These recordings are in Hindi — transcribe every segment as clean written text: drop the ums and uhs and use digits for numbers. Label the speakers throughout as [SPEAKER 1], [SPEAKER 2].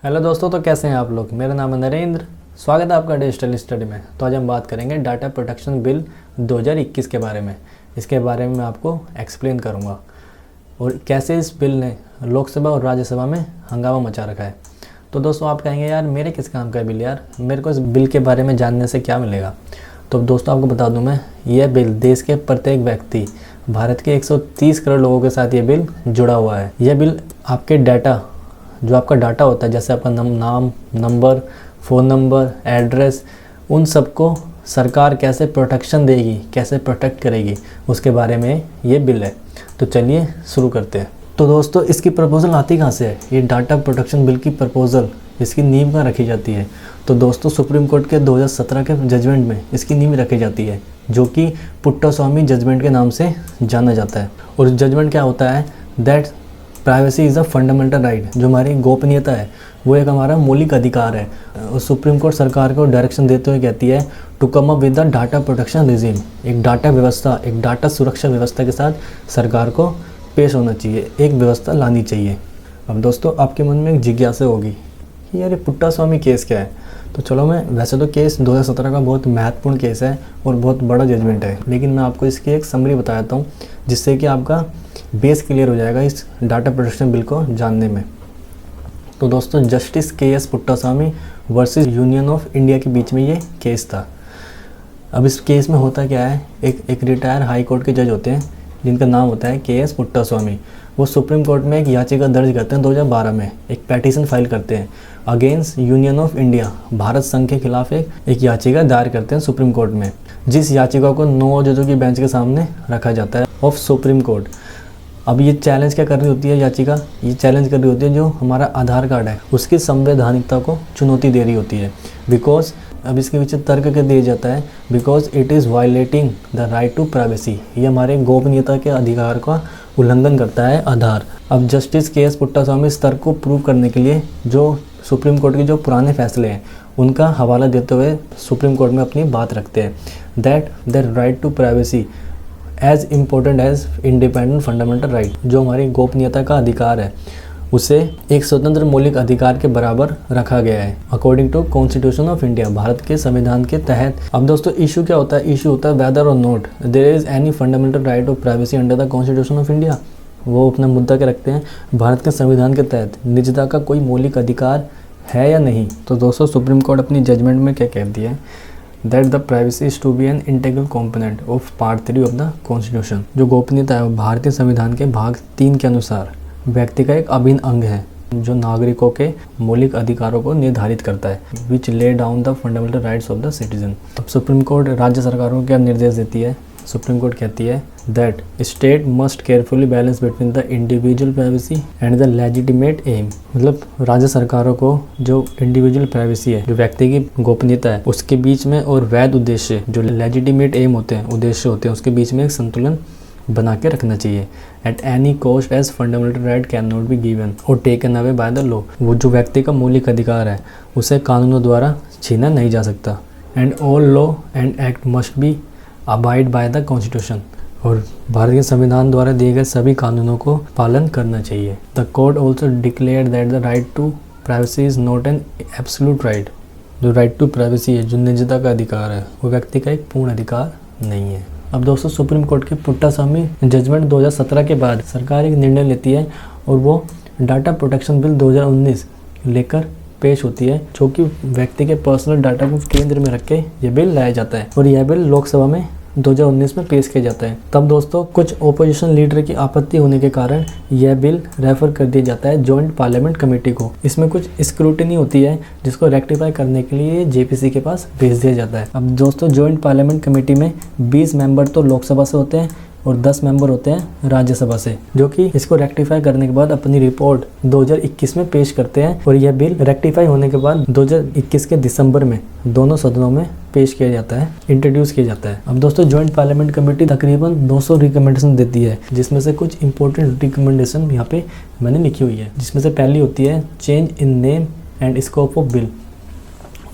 [SPEAKER 1] हेलो दोस्तों, तो कैसे हैं आप लोग। मेरा नाम है नरेंद्र। स्वागत है आपका डिजिटल स्टडी में। तो आज हम बात करेंगे डाटा प्रोटेक्शन बिल 2021 के बारे में। इसके बारे में मैं आपको एक्सप्लेन करूंगा और कैसे इस बिल ने लोकसभा और राज्यसभा में हंगामा मचा रखा है। तो दोस्तों आप कहेंगे यार मेरे किस काम का बिल, यार मेरे को इस बिल के बारे में जानने से क्या मिलेगा। तो दोस्तों आपको बता दूँ मैं, यह बिल देश के प्रत्येक व्यक्ति, भारत के 130 करोड़ लोगों के साथ ये बिल जुड़ा हुआ है। यह बिल आपके डाटा, जो आपका डाटा होता है, जैसे आपका नाम, नंबर, फ़ोन नंबर, एड्रेस, उन सबको सरकार कैसे प्रोटेक्शन देगी, कैसे प्रोटेक्ट करेगी, उसके बारे में ये बिल है। तो चलिए शुरू करते हैं। तो दोस्तों इसकी प्रपोज़ल आती कहाँ से है? ये डाटा प्रोटेक्शन बिल की प्रपोज़ल, इसकी नींव कहाँ रखी जाती है? तो दोस्तों सुप्रीम कोर्ट के 2017 के जजमेंट में इसकी नींव रखी जाती है, जो कि पुट्टास्वामी जजमेंट के नाम से जाना जाता है। और जजमेंट क्या होता है? That privacy is a fundamental right. जो हमारी गोपनीयता है वो एक हमारा मौलिक अधिकार है। और सुप्रीम कोर्ट सरकार को डायरेक्शन देते हुए कहती है to come up with the data protection regime. एक डाटा व्यवस्था, एक डाटा सुरक्षा व्यवस्था के साथ सरकार को पेश होना चाहिए, एक व्यवस्था लानी चाहिए। अब दोस्तों आपके मन में एक जिज्ञासा होगी कि यार ये पुट्टास्वामी केस क्या है। तो चलो, मैं वैसे तो केस 2017 का बहुत महत्वपूर्ण केस है और बहुत बड़ा जजमेंट है, लेकिन मैं आपको इसकी एक समरी बता देता हूँ, जिससे कि आपका बेस क्लियर हो जाएगा इस डाटा प्रोटेक्शन बिल को जानने में। तो दोस्तों justice KS. Puttaswamy versus union of India के बीच में ये केस था। अब इस केस में होता क्या है, एक रिटायर हाई कोर्ट के जज होते हैं जिनका नाम होता है के.एस. पुट्टास्वामी। वो सुप्रीम कोर्ट में एक याचिका दर्ज करते हैं 2012 में, एक पेटिशन फाइल करते हैं against union of India, Bharat संघ के खिलाफ एक याचिका दायर करते हैं सुप्रीम कोर्ट में, जिस याचिका को 9 जजों की बेंच के सामने रखा जाता है ऑफ सुप्रीम कोर्ट। अब ये चैलेंज क्या कर रही होती है याचिका? ये चैलेंज कर रही होती है जो हमारा आधार कार्ड है उसकी संवैधानिकता को चुनौती दे रही होती है। बिकॉज अब इसके पीछे तर्क क्या दिया जाता है? Because it is violating the right to privacy. ये हमारे गोपनीयता के अधिकार का उल्लंघन करता है आधार। अब जस्टिस के.एस. पुट्टास्वामी इस तर्क को प्रूव करने के लिए जो सुप्रीम कोर्ट के जो पुराने फैसले हैं उनका हवाला देते हुए सुप्रीम कोर्ट में अपनी बात रखते हैं that the right to privacy as important as independent fundamental right. जो हमारी गोपनीयता का अधिकार है उसे एक स्वतंत्र मौलिक अधिकार के बराबर रखा गया है according to constitution of India, Bharat के संविधान के तहत। अब दोस्तों इशू क्या होता है? इशू होता है वेदर और not there is any fundamental right of privacy under the constitution of India. वो अपना मुद्दा क्या रखते हैं? भारत के संविधान के तहत निजता का कोई मौलिक अधिकार है या नहीं। तो दोस्तों सुप्रीम कोर्ट अपनी जजमेंट में क्या कहती है? That the privacy is to be an integral component of part 3 of the constitution. जो गोपनीयता है वो भारतीय संविधान के भाग 3 के अनुसार व्यक्ति का एक अभिन्न अंग है जो नागरिकों के मौलिक अधिकारों को निर्धारित करता है, which lay down the fundamental rights of the citizen. अब सुप्रीम कोर्ट राज्य सरकारों को क्या निर्देश देती है? सुप्रीम कोर्ट कहती है that state must carefully balance between the individual privacy and the legitimate aim. मतलब राज्य सरकारों को जो इंडिविजुअल प्राइवेसी है, जो व्यक्ति की गोपनीयता है, उसके बीच में और वैध उद्देश्य जो लेजिटिमेट एम होते हैं, उद्देश्य होते हैं, उसके बीच में एक संतुलन बना के रखना चाहिए। At any cost as fundamental right can not be given और taken away by the law. वो जो व्यक्ति का मौलिक अधिकार है उसे कानूनों द्वारा छीना नहीं जा सकता। And all law and act must be abide by the constitution. और भारत के संविधान द्वारा दिए गए सभी कानूनों को पालन करना चाहिए। The court also declare that the right to privacy is not an absolute right. जो राइट टू प्राइवेसी है, जो निजता का अधिकार है, वो व्यक्ति का एक पूर्ण अधिकार नहीं है। अब दोस्तों सुप्रीम कोर्ट के पुट्टास्वामी जजमेंट 2017 के बाद सरकार एक निर्णय लेती है और वो डाटा प्रोटेक्शन बिल 2019 लेकर पेश होती है, जो कि व्यक्ति के पर्सनल डाटा को केंद्र में रख के ये बिल लाया जाता है और यह बिल लोकसभा में 2019 में पेश किया जाता है। तब दोस्तों कुछ ओपोजिशन लीडर की आपत्ति होने के कारण यह बिल रेफर कर दिया जाता है जॉइंट पार्लियामेंट कमेटी को। इसमें कुछ स्क्रूटिनी होती है जिसको रेक्टिफाई करने के लिए जेपीसी के पास भेज दिया जाता है। अब दोस्तों जॉइंट पार्लियामेंट कमेटी में 20 मेंबर तो लोकसभा से होते हैं और 10 मेंबर होते हैं राज्यसभा से, जो कि इसको रेक्टिफाई करने के बाद अपनी रिपोर्ट 2021 में पेश करते हैं। और यह बिल रेक्टिफाई होने के बाद 2021 के दिसंबर में दोनों सदनों में पेश किया जाता है, इंट्रोड्यूस किया जाता है। अब दोस्तों जॉइंट पार्लियामेंट कमेटी तकरीबन 200 रिकमेंडेशन देती है, जिसमें से कुछ इंपॉर्टेंट रिकमेंडेशन यहाँ पे मैंने लिखी हुई है, जिसमें से पहली होती है change in name and scope of bill.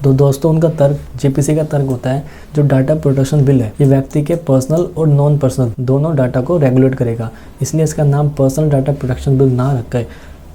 [SPEAKER 1] तो दोस्तों उनका तर्क, जेपीसी का तर्क होता है जो डाटा प्रोटेक्शन बिल है ये व्यक्ति के पर्सनल और नॉन पर्सनल दोनों डाटा को रेगुलेट करेगा, इसलिए इसका नाम पर्सनल डाटा प्रोटेक्शन बिल ना रखा है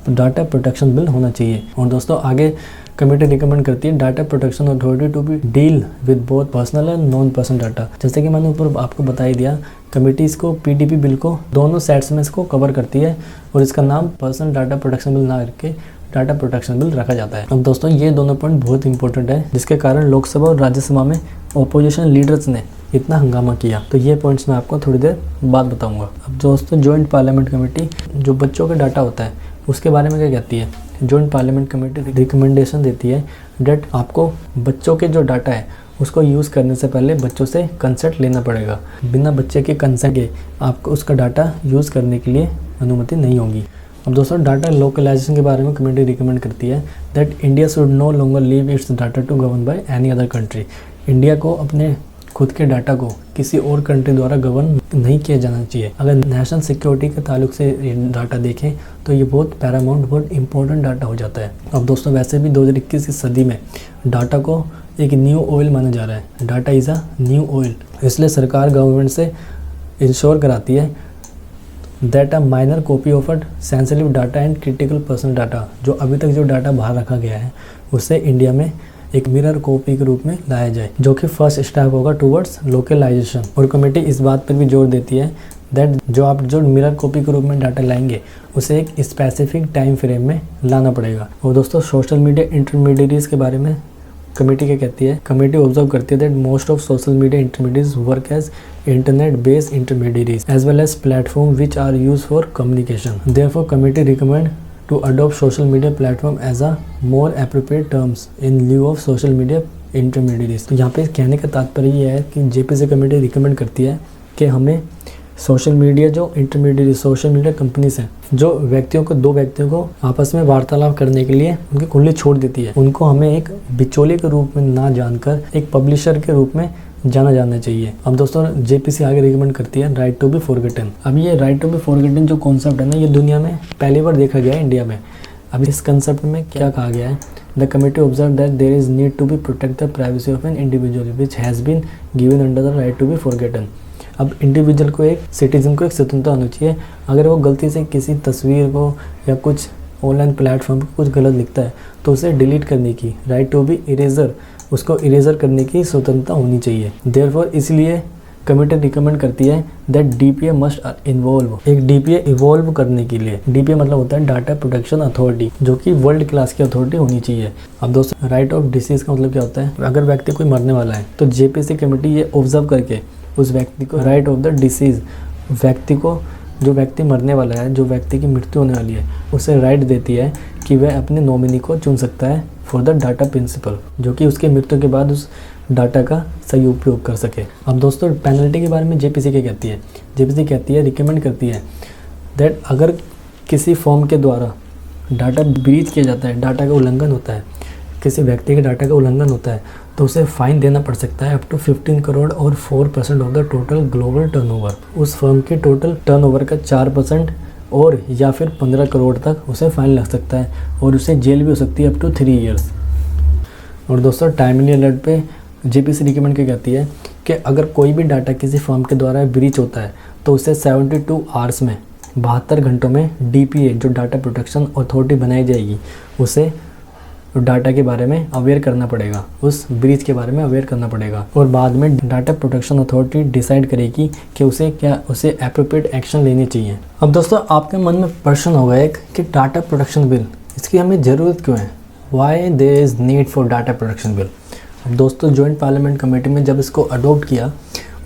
[SPEAKER 1] डाटा प्रोटेक्शन बिल होना चाहिए। और दोस्तों आगे कमेटी रिकमेंड करती है data protection authority to be deal with both personal and non personal data. जैसे कि मैंने ऊपर आपको बता ही दिया, कमेटी इसको पीडीपी बिल को दोनों सेट्स में इसको कवर करती है और इसका नाम पर्सनल डाटा प्रोटेक्शन बिल ना रख के डाटा प्रोटेक्शन बिल रखा जाता है। अब दोस्तों ये दोनों पॉइंट बहुत इंपॉर्टेंट है, जिसके कारण लोकसभा और राज्यसभा में ओपोजिशन लीडर्स ने इतना हंगामा किया। तो ये पॉइंट्स मैं आपको थोड़ी देर बाद बताऊंगा। अब दोस्तों जॉइंट पार्लियामेंट कमेटी जो बच्चों का डाटा होता है उसके बारे में क्या कहती है। जॉइंट पार्लियामेंट कमेटी रिकमेंडेशन देती है डेट आपको बच्चों के जो डाटा है उसको यूज़ करने से पहले बच्चों से कंसेंट लेना पड़ेगा। बिना बच्चे के कंसेंट के आपको उसका डाटा यूज़ करने के लिए अनुमति नहीं होगी। अब दोस्तों डाटा लोकलाइजेशन के बारे में कमेटी रिकमेंड करती है that India should no longer leave its data to govern by any other country. India को अपने खुद के डाटा को किसी और कंट्री द्वारा गवर्न नहीं किया जाना चाहिए। अगर नेशनल सिक्योरिटी के ताल्लुक से डाटा देखें तो ये बहुत पैरामाउंट, बहुत इंपॉर्टेंट डाटा हो जाता है। अब दोस्तों वैसे भी 2021 की सदी में डाटा को एक न्यू ऑयल माना जा रहा है। Data is a new oil, इसलिए सरकार गवर्नमेंट से इंश्योर कराती है that a minor copy of sensitive data and critical personal data, जो अभी तक जो डाटा बाहर रखा गया है उसे इंडिया में एक मिरर कॉपी के रूप में लाया जाए, जो कि फर्स्ट स्टेप होगा टुवर्ड्स लोकलाइजेशन। और कमेटी इस बात पर भी जोर देती है दैट जो मिरर कॉपी के रूप में डाटा लाएंगे उसे एक स्पेसिफिक टाइम फ्रेम में लाना पड़ेगा। और दोस्तों सोशल मीडिया इंटरमीडिएट्स के बारे में कमेटी क्या कहती है। कमेटी ऑब्जर्व करती है that most of social media intermediates work as internet based intermediates as well as platform which are use for communication. Therefore committee recommend to adopt social media platform as a more appropriate terms in lieu of social media intermediaries। तो यहाँ पे कहने का तात्पर्य ये है कि जेपीसी कमेटी रिकमेंड करती है कि हमें सोशल मीडिया जो इंटरमीडिएट सोशल मीडिया कंपनीज हैं, जो दो व्यक्तियों को आपस में वार्तालाप करने के लिए उनकी खुली छूट देती है, उनको हमें एक बिचौलिए के रूप में ना जानकर एक पब्लिशर के रूप में जाना चाहिए। अब दोस्तों जेपीसी आगे रिकमेंड करती है राइट टू बी फॉरगेटन। अब ये राइट टू बी फॉरगेटन जो कॉन्सेप्ट है ना, ये दुनिया में पहली बार देखा गया है इंडिया में। अब इस कंसेप्ट में क्या कहा गया है, the committee observe that there is need to be protect the privacy of an individual which has been given under the right to be forgotten. अब इंडिविजुअल को, एक सिटीजन को एक स्वतंत्रता होनी चाहिए। अगर वो गलती से किसी तस्वीर को या कुछ ऑनलाइन प्लेटफॉर्म पर कुछ गलत लिखता है तो उसे डिलीट करने की राइट टू बी इरेजर, उसको इरेजर करने की स्वतंत्रता होनी चाहिए। देयरफॉर इसलिए कमेटी रिकमेंड करती है दैट डीपीए मस्ट इन्वॉल्व। एक डीपीए इवॉल्व करने के लिए, डीपीए मतलब होता है डाटा प्रोटेक्शन अथॉरिटी, जो कि वर्ल्ड क्लास की अथॉरिटी होनी चाहिए। अब दोस्तों राइट ऑफ डिसीज का मतलब क्या होता है, अगर व्यक्ति कोई मरने वाला है तो जेपीसी कमेटी ये ऑब्जर्व करके उस व्यक्ति को राइट ऑफ द डिसीज, व्यक्ति को जो व्यक्ति मरने वाला है, जो व्यक्ति की मृत्यु होने वाली है, उसे राइट देती है कि वह अपने नॉमिनी को चुन सकता है फॉर द डाटा प्रिंसिपल, जो कि उसके मृत्यु के बाद उस डाटा का सही उपयोग कर सके। अब दोस्तों पेनल्टी के बारे में जेपीसी क्या कहती है। जेपीसी कहती है, रिकमेंड करती है दैट अगर किसी फॉर्म के द्वारा डाटा ब्रीच किया जाता है, डाटा का उल्लंघन होता है, किसी व्यक्ति के डाटा का उल्लंघन होता है, तो उसे फाइन देना पड़ सकता है अप टू 15 करोड़ और 4% of the total global turnover. उस फर्म के टोटल टर्नओवर का 4% और या फिर 15 करोड़ तक उसे फाइन लग सकता है और उसे जेल भी हो सकती है अप टू 3 ईयर्स। और दोस्तों टाइमली अलर्ट पे जेपीसी रिकमेंड क्या कहती है कि अगर कोई भी डाटा किसी फर्म के द्वारा ब्रीच होता है तो उसे 72 आवर्स में, 72 घंटों में डीपीए जो डाटा प्रोटेक्शन अथॉरिटी बनाई जाएगी उसे डाटा के बारे में अवेयर करना पड़ेगा, उस ब्रीच के बारे में अवेयर करना पड़ेगा। और बाद में डाटा प्रोटेक्शन अथॉरिटी डिसाइड करेगी कि उसे एप्रोप्रिएट एक्शन लेनी चाहिए। अब दोस्तों आपके मन में प्रश्न होगा एक कि डाटा प्रोटेक्शन बिल, इसकी हमें ज़रूरत क्यों है, why there is need for data protection bill. अब दोस्तों जॉइंट पार्लियामेंट कमेटी में जब इसको अडोप्ट किया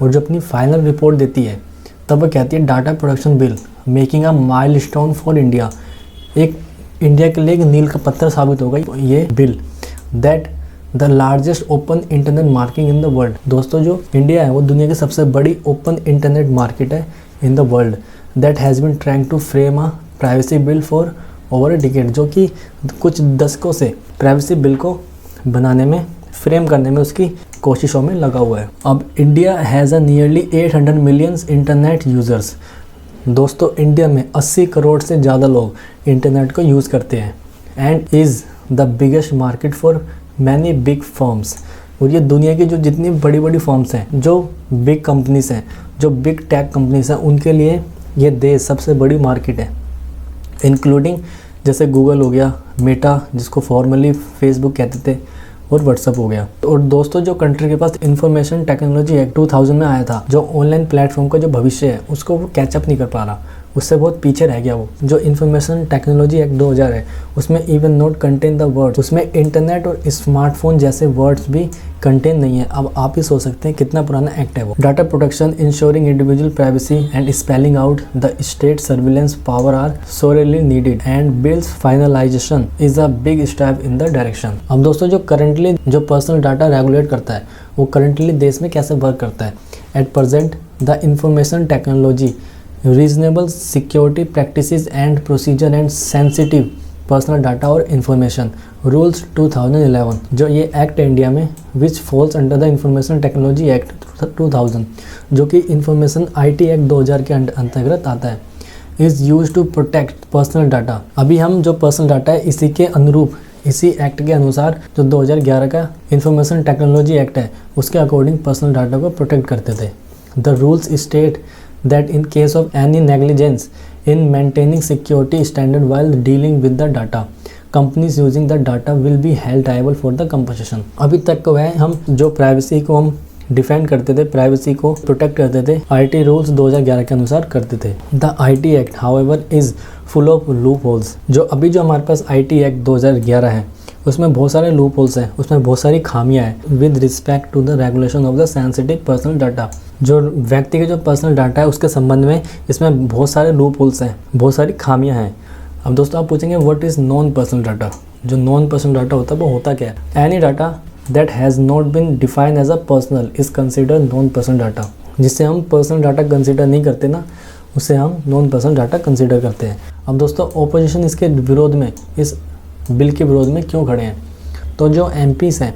[SPEAKER 1] और जब अपनी फाइनल रिपोर्ट देती है तब वह कहती है data protection bill making a milestone for India, एक इंडिया के लिए एक मील का पत्थर साबित होगा ये bill, that the largest open internet market in the world. दोस्तों जो इंडिया है वो दुनिया की सबसे बड़ी ओपन इंटरनेट मार्केट है in the world, that has been trying to frame a privacy bill for over a decade, जो कि कुछ दशकों से प्राइवेसी बिल को बनाने में, फ्रेम करने में उसकी कोशिशों में लगा हुआ है। अब India has a nearly 800 million internet users. दोस्तों इंडिया में 80 करोड़ से ज़्यादा लोग इंटरनेट को यूज़ करते हैं and is the biggest market for many big firms. और ये दुनिया की जो जितनी बड़ी बड़ी फर्म्स हैं, जो बिग कंपनीज हैं, जो बिग टेक कंपनीज हैं, उनके लिए ये देश सबसे बड़ी मार्केट है, इंक्लूडिंग जैसे गूगल हो गया, मेटा जिसको फॉर्मली फेसबुक कहते थे, और व्हाट्सअप हो गया। और दोस्तों जो कंट्री के पास इंफॉर्मेशन टेक्नोलॉजी एक्ट 2000 में आया था, जो ऑनलाइन प्लेटफॉर्म का जो भविष्य है उसको वो कैचअप नहीं कर पा रहा, उससे बहुत पीछे रह गया वो। जो इंफॉर्मेशन टेक्नोलॉजी एक्ट 2000 है उसमें even not contain the word, उसमें इंटरनेट और स्मार्टफोन जैसे वर्ड्स भी कंटेन नहीं है। अब आप ही सोच सकते हैं कितना पुराना एक्ट है वो। Data protection, ensuring individual privacy and spelling out the state surveillance power are sorely needed and bill's finalisation is a big step in the direction. अब दोस्तों जो करंटली जो पर्सनल डाटा रेगुलेट करता है वो करंटली देश में कैसे वर्क करता है। At present the information technology reasonable security practices and procedure and sensitive personal data और इंफॉर्मेशन रूल्स 2011, जो ये एक्ट है इंडिया में, which falls under the information technology act 2000, जो कि इंफॉर्मेशन आईटी एक्ट 2000 के अंतर्गत आता है, is use to protect personal data. अभी हम जो पर्सनल डाटा है इसी के अनुरूप, इसी एक्ट के अनुसार जो 2011 का इंफॉर्मेशन टेक्नोलॉजी एक्ट है उसके अकॉर्डिंग पर्सनल डाटा को प्रोटेक्ट करते थे। The rules state that in case of any negligence in maintaining security standard while dealing with the data, companies using the data will be held liable for the compensation। अभी तक को है हम जो प्राइवेसी को हम डिफेंड करते थे, प्राइवेसी को प्रोटेक्ट करते थे, आईटी रूल्स 2011 के अनुसार करते थे। The IT act however is full of loop holes. जो अभी जो हमारे पास आईटी एक्ट 2011 है उसमें बहुत सारे लूप होल्स हैं, उसमें बहुत सारी खामियां हैं with respect to the regulation of the sensitive personal data. जो व्यक्ति के जो पर्सनल डाटा है उसके संबंध में इसमें बहुत सारे लूप होल्स हैं, बहुत सारी खामियां हैं। अब दोस्तों आप पूछेंगे what is non personal data. जो नॉन पर्सनल डाटा होता है वो होता क्या है। Any data that has not been defined as a personal is consider non personal data. जिससे हम पर्सनल डाटा कंसिडर नहीं करते ना, उससे हम नॉन पर्सनल डाटा कंसिडर करते हैं। अब दोस्तों ऑपोजिशन इसके विरोध में, इस बिल के विरोध में क्यों खड़े हैं। तो जो एमपीस हैं,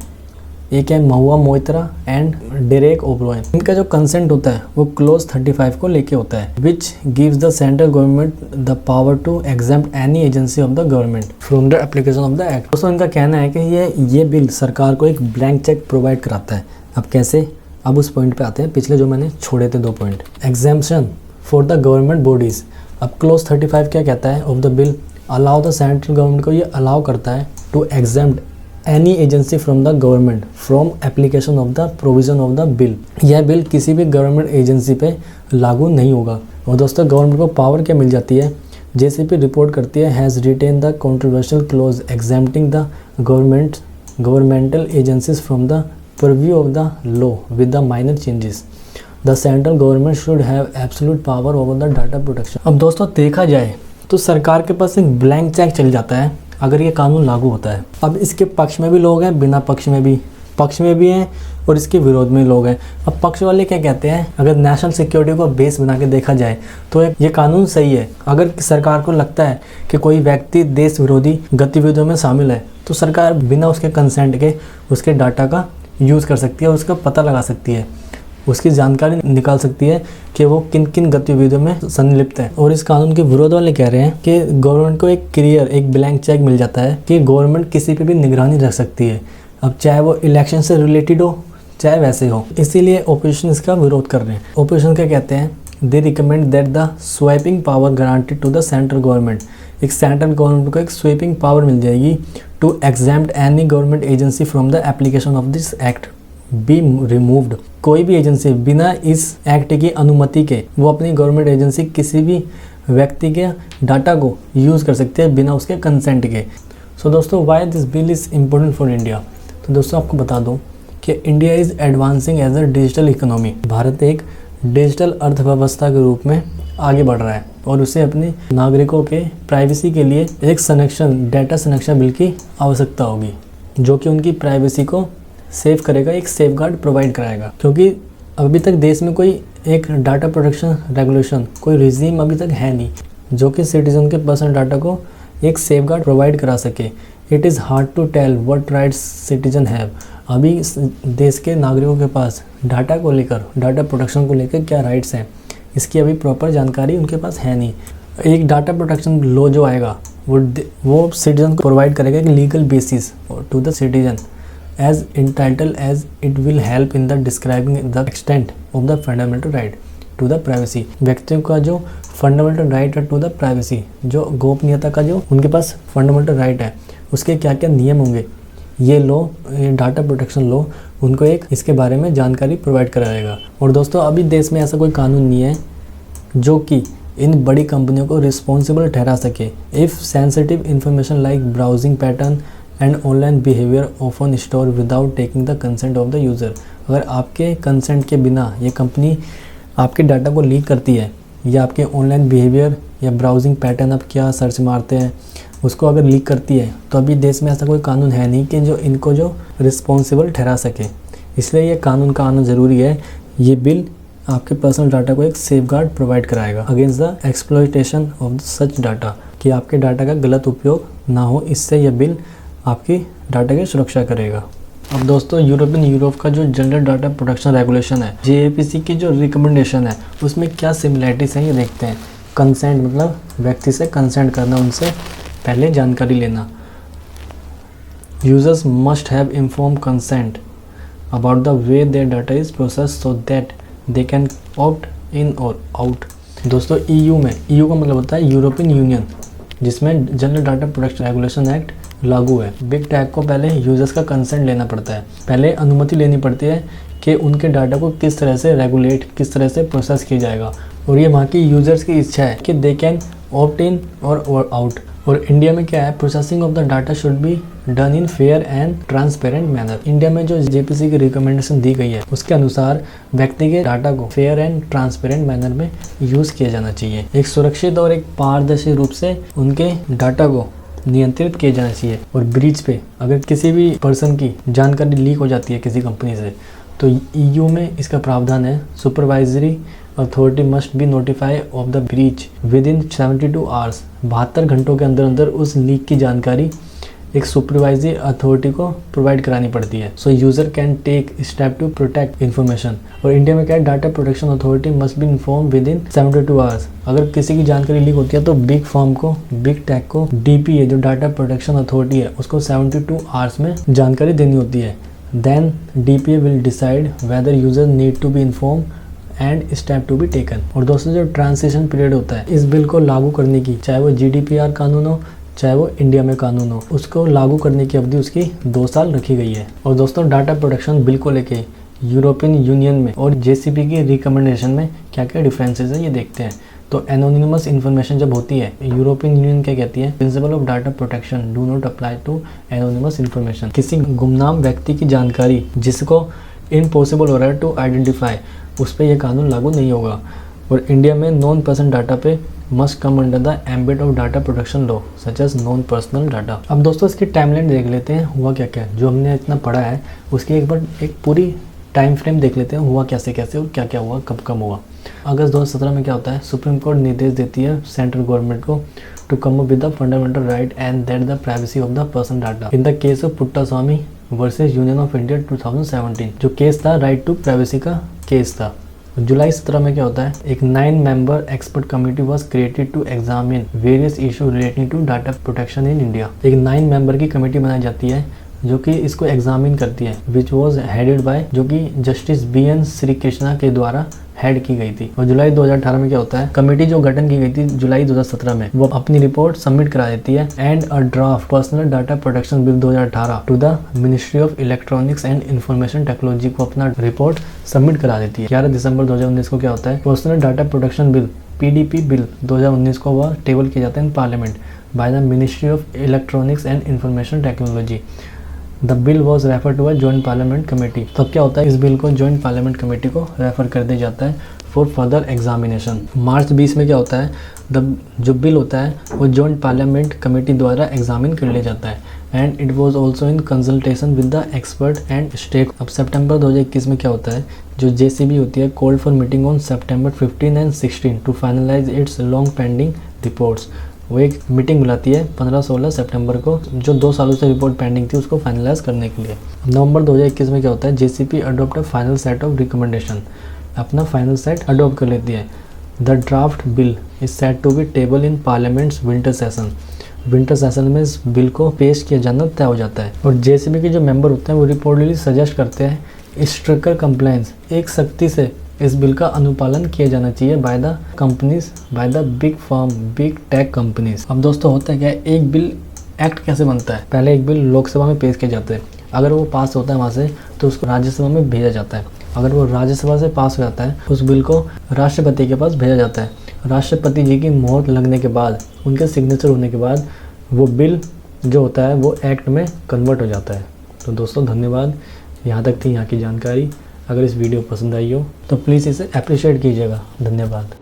[SPEAKER 1] एक है Mahua Moitra and Derek O'Brien, इनका जो कंसेंट होता है वो क्लोज 35 को लेके होता है, which gives the central government the power to exempt any agency of the government from the application of the act. दोस्तों इनका कहना है कि ये बिल सरकार को एक ब्लैंक चेक प्रोवाइड कराता है। अब कैसे, अब उस पॉइंट पे आते हैं, पिछले जो मैंने छोड़े थे 2 point. Exemption for the government bodies. अब क्लोज 35 क्या कहता है of the bill, allow the central government को ये अलाउ करता है to exempt any agency from the government from application of the provision of the bill. यह बिल किसी भी गवर्नमेंट एजेंसी पे लागू नहीं होगा। और दोस्तों गवर्नमेंट को पावर क्या मिल जाती है, जेसीपी रिपोर्ट करती है, has retain the controversial clause exempting the governmental agencies from the preview of the law with the minor changes. The central government should have absolute power over the data protection. अब दोस्तों देखा जाए तो सरकार के पास एक ब्लैंक चेक चल जाता है अगर ये कानून लागू होता है। अब इसके पक्ष में भी लोग हैं, बिना पक्ष में भी हैं और इसके विरोध में लोग हैं। अब पक्ष वाले क्या कहते हैं, अगर नेशनल सिक्योरिटी को बेस बना के देखा जाए तो ये कानून सही है। अगर सरकार को लगता है कि कोई व्यक्ति देश विरोधी गतिविधियों में शामिल है तो सरकार बिना उसके कंसेंट के उसके डाटा का यूज़ कर सकती है, उसका पता लगा सकती है, उसकी जानकारी निकाल सकती है कि वो किन किन गतिविधियों में संलिप्त है। और इस कानून के विरोध वाले कह रहे हैं कि गवर्नमेंट को एक क्लियर, एक ब्लैंक चेक मिल जाता है कि गवर्नमेंट किसी पे भी निगरानी रख सकती है, अब चाहे वो इलेक्शन से रिलेटेड हो चाहे वैसे हो। इसीलिए ओपोजिशन इसका विरोध कर रहे हैं। ओपोजिशन क्या कहते हैं, they recommend that the sweeping power granted to the central government. एक सेंट्रल गवर्नमेंट को एक स्वीपिंग पावर मिल जाएगी to exempt any government agency from the application of this act be removed. कोई भी एजेंसी बिना इस एक्ट की अनुमति के वो अपनी गवर्नमेंट एजेंसी किसी भी व्यक्ति के डाटा को यूज़ कर सकती है बिना उसके कंसेंट के। सो दोस्तों why this bill is important for India. तो दोस्तों आपको बता दूं कि India is advancing as a digital economy. भारत एक डिजिटल अर्थव्यवस्था के रूप में आगे बढ़ रहा है और उसे अपने नागरिकों के प्राइवेसी के लिए एक संरक्षण, डाटा संरक्षण बिल की आवश्यकता होगी जो कि उनकी प्राइवेसी को सेव करेगा, एक सेफगार्ड प्रोवाइड कराएगा। क्योंकि अभी तक देश में कोई एक डाटा प्रोटेक्शन रेगुलेशन, कोई रिजीम अभी तक है नहीं जो कि सिटीजन के पर्सनल डाटा को एक सेफगार्ड प्रोवाइड करा सके। It is hard to tell what rights citizen have. अभी देश के नागरिकों के पास डाटा को लेकर, डाटा प्रोटेक्शन को लेकर क्या राइट्स हैं, इसकी अभी प्रॉपर जानकारी उनके पास है नहीं। एक डाटा प्रोटेक्शन लॉ जो आएगा वो सिटीजन को प्रोवाइड करेगा कि legal basis to the citizen as it will help in the describing the extent of the fundamental right। To the privacy, व्यक्तियों का जो फंडामेंटल राइट है टू द प्राइवेसी, जो गोपनीयता का जो उनके पास फंडामेंटल राइट है उसके क्या क्या नियम होंगे, ये लॉ, डाटा प्रोटेक्शन लॉ उनको एक इसके बारे में जानकारी प्रोवाइड कराएगा। और दोस्तों अभी देश में ऐसा कोई कानून नहीं है जो कि इन बड़ी कंपनियों को रिस्पॉन्सिबल ठहरा सके if sensitive information like browsing pattern and online behaviour often store without taking the consent of the user. अगर आपके कंसेंट के बिना ये कंपनी आपके डाटा को लीक करती है या आपके ऑनलाइन बिहेवियर या ब्राउजिंग पैटर्न आप क्या सर्च मारते हैं उसको अगर लीक करती है, तो अभी देश में ऐसा कोई कानून है नहीं कि जो इनको जो रिस्पॉन्सिबल ठहरा सके। इसलिए ये कानून का आना ज़रूरी है। ये बिल आपके पर्सनल डाटा को एक सेफगार्ड प्रोवाइड कराएगा against the exploitation of such data, कि आपके डाटा का गलत उपयोग ना हो। इससे यह बिल आपकी डाटा की सुरक्षा करेगा। अब दोस्तों यूरोप का जो जनरल डाटा प्रोटेक्शन रेगुलेशन है, JAPC की जो रिकमेंडेशन है उसमें क्या सिमिलैरिटीज हैं ये देखते हैं। कंसेंट मतलब व्यक्ति से कंसेंट करना, उनसे पहले जानकारी लेना। Users must have inform consent about the way their data is process so that they can opt in or out. दोस्तों EU का मतलब होता है यूरोपियन यूनियन, जिसमें general data protection regulation act लागू है। बिग टेक को पहले यूजर्स का कंसेंट लेना पड़ता है, पहले अनुमति लेनी पड़ती है कि उनके डाटा को किस तरह से रेगुलेट, किस तरह से प्रोसेस किया जाएगा। और ये वहाँ की यूजर्स की इच्छा है कि दे can opt in or out. और इंडिया में क्या है, processing of the data should be done in fair and transparent manner. India में जो JPC की रिकमेंडेशन दी गई है उसके अनुसार व्यक्ति के डाटा को फेयर एंड ट्रांसपेरेंट मैनर में यूज़ किया जाना चाहिए। एक सुरक्षित और एक पारदर्शी रूप से उनके डाटा को नियंत्रित किया जाना चाहिए। और ब्रीच पे अगर किसी भी पर्सन की जानकारी लीक हो जाती है किसी कंपनी से, तो EU में इसका प्रावधान है, supervisory authority must B notify of the breach with in 72 hours. 72 घंटों के अंदर अंदर उस लीक की जानकारी एक सुपरवाइजरी अथॉरिटी को प्रोवाइड करानी पड़ती है। So user can take step to protect information. और इंडिया में क्या है, data protection authority must be inform within 72 hours. अगर किसी की जानकारी लीक होती है तो बिग फर्म को, बिग टेक को DPA जो डाटा प्रोटेक्शन अथॉरिटी है उसको 72 आवर्स में जानकारी देनी होती है। Then DPA will decide whether user need to be inform and step to be taken. और दोस्तों जो ट्रांजिशन पीरियड होता है इस बिल को लागू करने की, चाहे वो GDPR कानून हो चाहे वो इंडिया में कानून हो, उसको लागू करने की अवधि उसकी 2 साल रखी गई है। और दोस्तों डाटा प्रोटेक्शन बिल को लेके यूरोपियन यूनियन में और JCP की रिकमेंडेशन में क्या क्या डिफरेंसेस है ये देखते हैं। तो एनोनिमस इन्फॉर्मेशन जब होती है, यूरोपियन यूनियन क्या कहती है, principle of data protection do not apply to anonymous information. किसी गुमनाम व्यक्ति की जानकारी जिसको इम्पॉसिबल हो रहा है टू आइडेंटिफाई, उस पर यह कानून लागू नहीं होगा। और इंडिया में नॉन पर्सन डाटा पे must come under the ambit of data protection law such as non personal data. अब दोस्तों इसकी टाइमलाइन देख लेते हैं, हुआ क्या क्या जो हमने इतना पढ़ा है उसकी एक बार एक पूरी टाइम फ्रेम देख लेते हैं, हुआ कैसे कैसे और क्या क्या हुआ, कब कब हुआ। अगस्त 2017 में क्या होता है, सुप्रीम कोर्ट निर्देश देती है सेंट्रल गवर्नमेंट को to come up with the fundamental right and that the privacy of the person data in the case of Puttaswamy versus union of India 2017। जो केस था राइट टू प्राइवेसी का केस था। जुलाई 17 में क्या होता है, एक 9 member expert committee was created to examine various issue relating to data protection in India. एक 9 मेंबर की कमेटी बनाई जाती है जो कि इसको एग्जामिन करती है, विच वॉज हेडेड बाय, जो कि जस्टिस BN श्री कृष्णा के द्वारा हेड की गई थी। और जुलाई 2018 में क्या होता है, कमेटी जो गठन की गई थी जुलाई 2017 में, वो अपनी रिपोर्ट सबमिट करा देती है and a draft personal data protection bill 2018 to the ministry of electronics and information technology को अपना रिपोर्ट सबमिट करा देती है। 11 दिसंबर 2019 को क्या होता है, personal data protection bill PDP bill 2019 को वह टेबल किया जाता है in parliament by the ministry of electronics and information technology. The bill was refer to a joint parliament committee. तब क्या होता है, इस बिल को जॉइंट पार्लियामेंट कमेटी को रेफर कर दिया जाता है फॉर फर्दर एग्जामिनेशन। मार्च 20 में क्या होता है, जो बिल होता है वो जॉइंट पार्लियामेंट कमेटी द्वारा एग्जामिन कर लिया जाता है and it was also in consultation with the expert and stake. अब सितंबर 2021 में क्या होता है, जो JCB होती है called for meeting on September 15 and 16 to finalise its long pending reports. वो एक मीटिंग बुलाती है 15-16 सितंबर को, जो 2 सालों से रिपोर्ट पेंडिंग थी उसको फाइनलाइज करने के लिए। नवंबर 2021 में क्या होता है, JCP adopt a final set of recommendation, अपना फाइनल सेट अडोप्ट कर लेती है। The draft bill is set to be table in parliament's winter session. Winter session में इस बिल को पेश किया जाना तय हो जाता है। और JCB के जो मेंबर होते हैं वो रिपोर्टली सजेस्ट करते हैं स्ट्रिक्टर कंप्लायंस, एक सख्ती से इस बिल का अनुपालन किया जाना चाहिए by the companies, by the big firm, big tech companies. अब दोस्तों होता है क्या है, एक बिल एक्ट कैसे बनता है, पहले एक बिल लोकसभा में पेश किया जाता है, अगर वो पास होता है वहाँ से तो उसको राज्यसभा में भेजा जाता है, अगर वो राज्यसभा से पास हो जाता है उस बिल को राष्ट्रपति के पास भेजा जाता है। राष्ट्रपति जी की मोहर लगने के बाद, उनके सिग्नेचर होने के बाद वो बिल जो होता है वो एक्ट में कन्वर्ट हो जाता है। तो दोस्तों धन्यवाद, यहाँ तक थी यहाँ की जानकारी। अगर इस वीडियो पसंद आई हो तो प्लीज़ इसे अप्रिशिएट कीजिएगा। धन्यवाद।